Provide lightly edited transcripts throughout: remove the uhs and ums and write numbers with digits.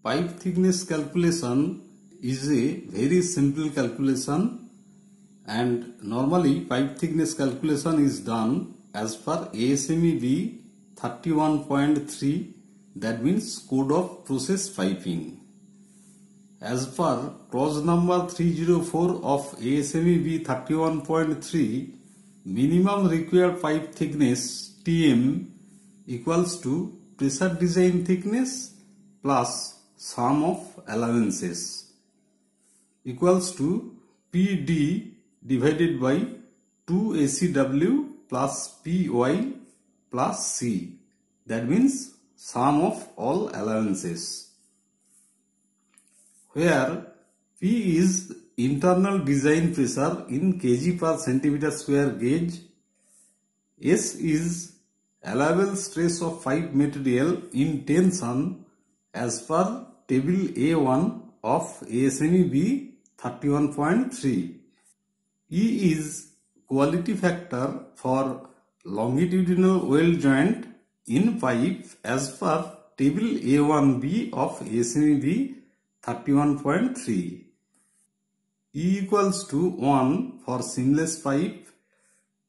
Pipe thickness calculation is a very simple calculation, and normally pipe thickness calculation is done as per ASME B 31.3, that means Code of Process Piping. As per clause number 304 of ASME B 31.3, minimum required pipe thickness TM equals to pressure design thickness plus sum of allowances equals to PD divided by 2 ACW plus PY plus C, that means sum of all allowances, where P is internal design pressure in kg per centimeter square gauge, S is allowable stress of pipe material in tension as per table A1 of ASME B 31.3. E is quality factor for longitudinal weld joint in pipe as per table A1B of ASME B 31.3. E equals to 1 for seamless pipe,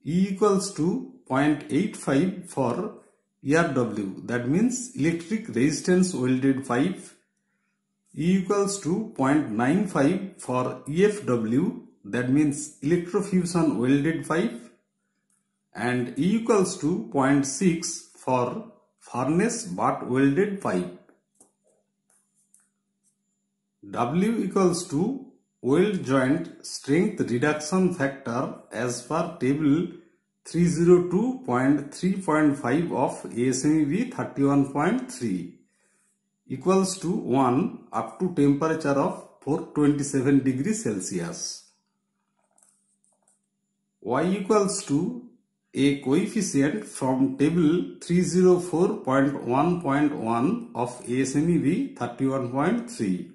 E equals to 0.85 for ERW, that means electric resistance welded pipe, E equals to 0.95 for EFW, that means electrofusion welded pipe, and E equals to 0.6 for furnace butt welded pipe. W equals to weld joint strength reduction factor as per table 302.3.5 of ASME B 31.3 equals to 1 up to temperature of 427 degrees Celsius. Y equals to a coefficient from table 304.1.1 of ASME B 31.3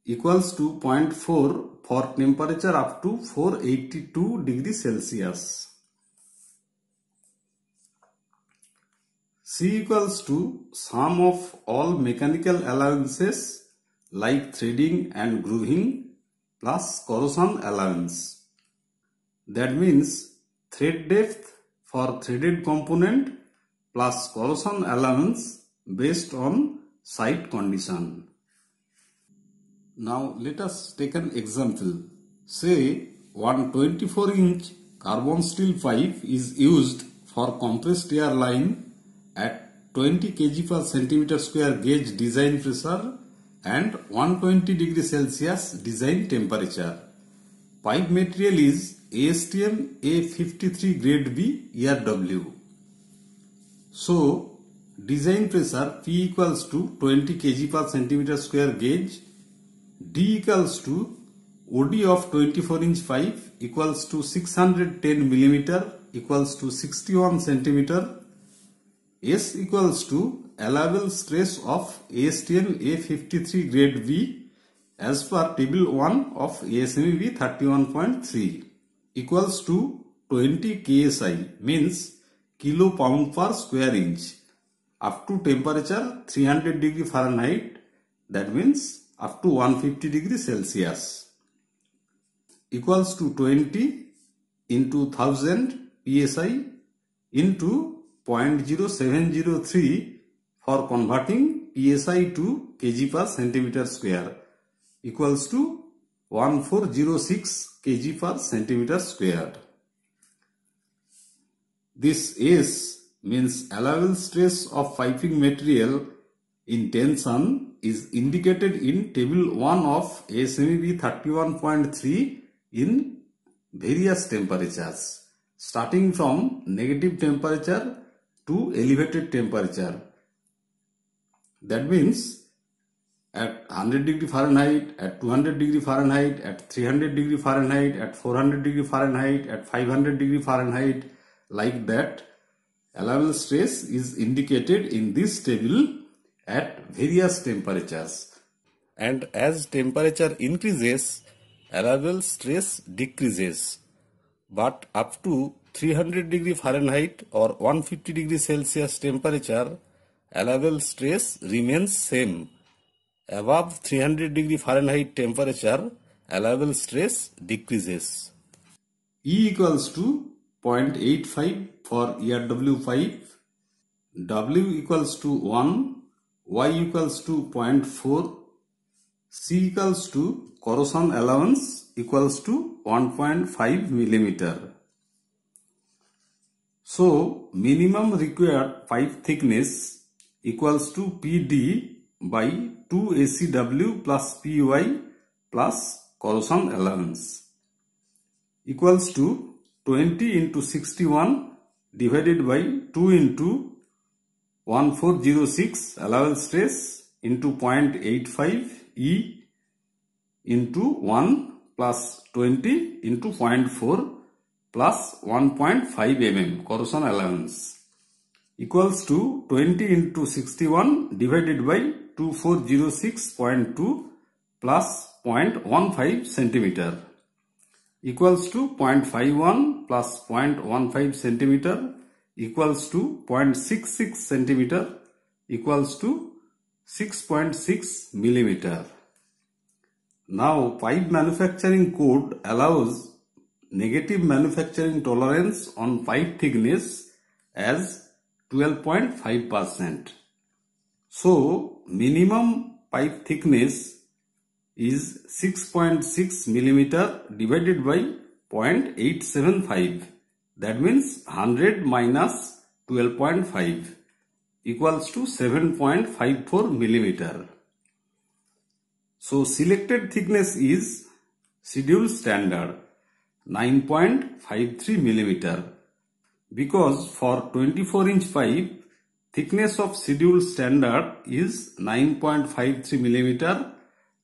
equals to 0.4 for temperature up to 482 degrees Celsius. C equals to sum of all mechanical allowances like threading and grooving plus corrosion allowance. That means thread depth for threaded component plus corrosion allowance based on site condition. Now let us take an example. Say one 24-inch carbon steel pipe is used for compressed air line at 20 kg per centimeter square gauge design pressure and 120 degrees Celsius design temperature. Pipe material is ASTM A53 grade B ERW. So design pressure P equals to 20 kg per centimeter square gauge, D equals to OD of 24-inch pipe equals to 610 millimeter equals to 61 centimeter, S equals to allowable stress of ASTM A53 grade B as per table 1 of ASME B 31.3 equals to 20 KSI, means kilo pound per square inch, up to temperature 300 degree Fahrenheit, that means up to 150 degrees Celsius, equals to 20 into 1000 psi into 0.0703 for converting psi to kg per centimeter square equals to 1406 kg per centimeter square. This S means allowable stress of piping material in tension is indicated in table 1 of ASME B 31.3 in various temperatures, starting from negative temperature to elevated temperature. That means at 100 degree Fahrenheit, at 200 degree Fahrenheit, at 300 degree Fahrenheit, at 400 degree Fahrenheit, at 500 degree Fahrenheit, like that, allowable stress is indicated in this table at various temperatures, and as temperature increases, allowable stress decreases, but up to 300 degree Fahrenheit or 150 degree Celsius temperature, allowable stress remains same. Above 300 degree Fahrenheit temperature, allowable stress decreases. E equals to 0.85 for year W5, W equals to 1, Y equals to 0.4, C equals to corrosion allowance equals to 1.5 millimeter. So minimum required pipe thickness equals to PD by 2 ACW plus PY plus corrosion allowance equals to 20 into 61 divided by 2 into 1406 allowable stress into 0.85 E into 1 plus 20 into 0.4 plus 1.5 mm corrosion allowance equals to 20 into 61 divided by 2406.2 plus 0.15 centimeter equals to 0.51 plus 0.15 centimeter equals to 0.66 centimeter equals to 6.6 millimeter. Now pipe manufacturing code allows negative manufacturing tolerance on pipe thickness as 12.5%. So minimum pipe thickness is 6.6 millimeter divided by 0.875. That means 100 minus 12.5 equals to 7.54 millimeter. So selected thickness is schedule standard 9.53 millimeter because for 24-inch pipe thickness of schedule standard is 9.53 millimeter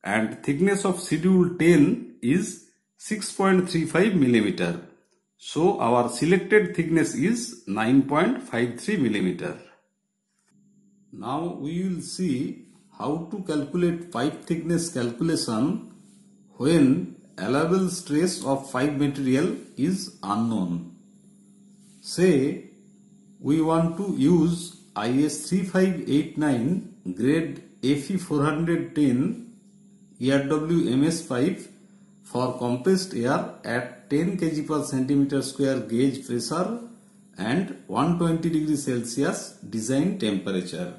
and thickness of schedule 10 is 6.35 millimeter. So our selected thickness is 9.53 millimeter. Now we will see how to calculate pipe thickness calculation when allowable stress of pipe material is unknown. Say we want to use IS 3589 grade FE 410 ERW MS pipe for compressed air at 10 kg per centimeter square gauge pressure and 120 degrees Celsius design temperature.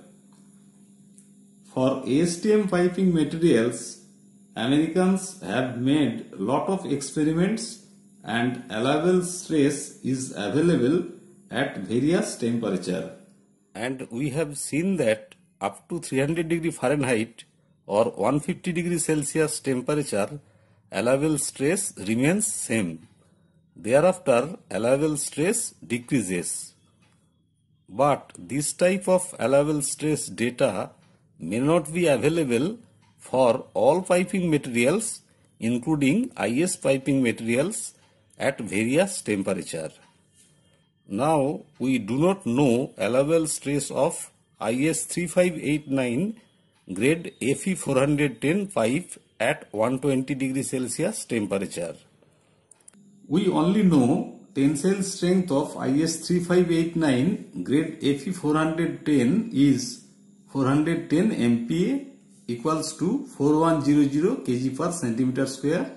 For ASTM piping materials, Americans have made lot of experiments and allowable stress is available at various temperature. And we have seen that up to 300 degree Fahrenheit or 150 degree Celsius temperature, allowable stress remains same. Thereafter, allowable stress decreases. But this type of allowable stress data may not be available for all piping materials including IS piping materials at various temperature. Now we do not know allowable stress of IS 3589 grade FE 410 pipe at 120 degree Celsius temperature. We only know tensile strength of IS 3589 grade FE 410 is 410 MPa equals to 4100 kg per centimeter square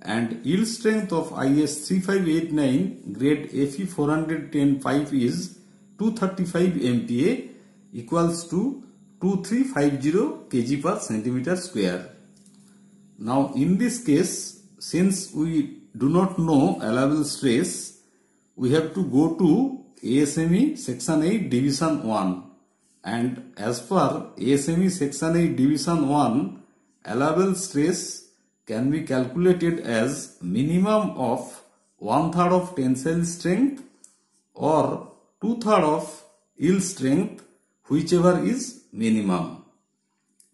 and yield strength of IS 3589 grade FE 410 pipe is 235 MPa equals to 2350 kg per centimeter square. Now in this case, since we do not know allowable stress, we have to go to ASME section 8 division 1 and as per ASME section 8 division 1, allowable stress can be calculated as minimum of 1/3 of tensile strength or 2/3 of yield strength, whichever is minimum.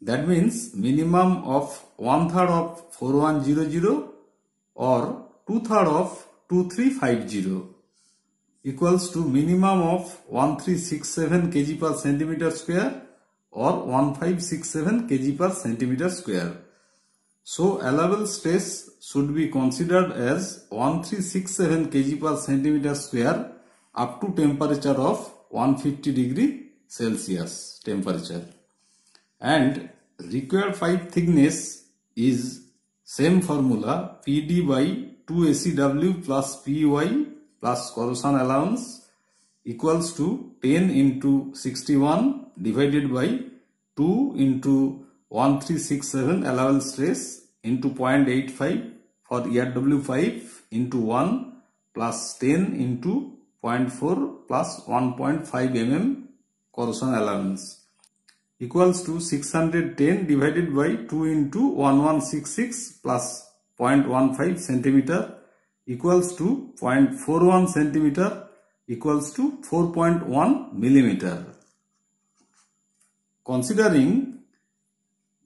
That means minimum of 1/3 of 4100 or 2/3 of 2350 equals to minimum of 1367 kg per centimeter square or 1567 kg per centimeter square. So allowable stress should be considered as 1367 kg per centimeter square up to temperature of 150 degree Celsius temperature, and required pipe thickness is same formula, PD by 2ACW plus PY plus corrosion allowance equals to 10 into 61 divided by 2 into 1367 allowable stress into 0.85 for ERW5 into 1 plus 10 into 0.4 plus 1.5 mm corrosion allowance equals to 610 divided by 2 into 1166 plus 0.15 centimeter equals to 0.41 centimeter equals to 4.1 millimeter. Considering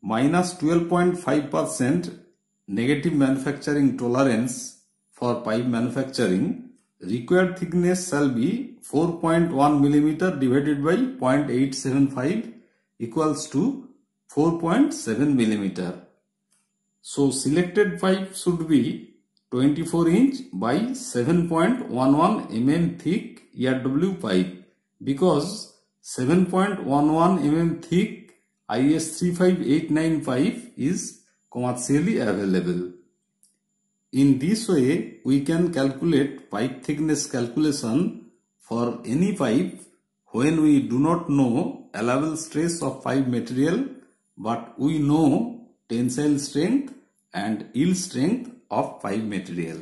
minus 12.5% negative manufacturing tolerance for pipe manufacturing, required thickness shall be 4.1 millimeter divided by 0.875 equals to 4.7 millimeter. So selected pipe should be 24 inch by 7.11 mm thick ERW pipe, because 7.11 mm thick IS 35895 pipe is commercially available. In this way, we can calculate pipe thickness calculation for any pipe when we do not know allowable stress of pipe material, but we know tensile strength and yield strength of pipe material.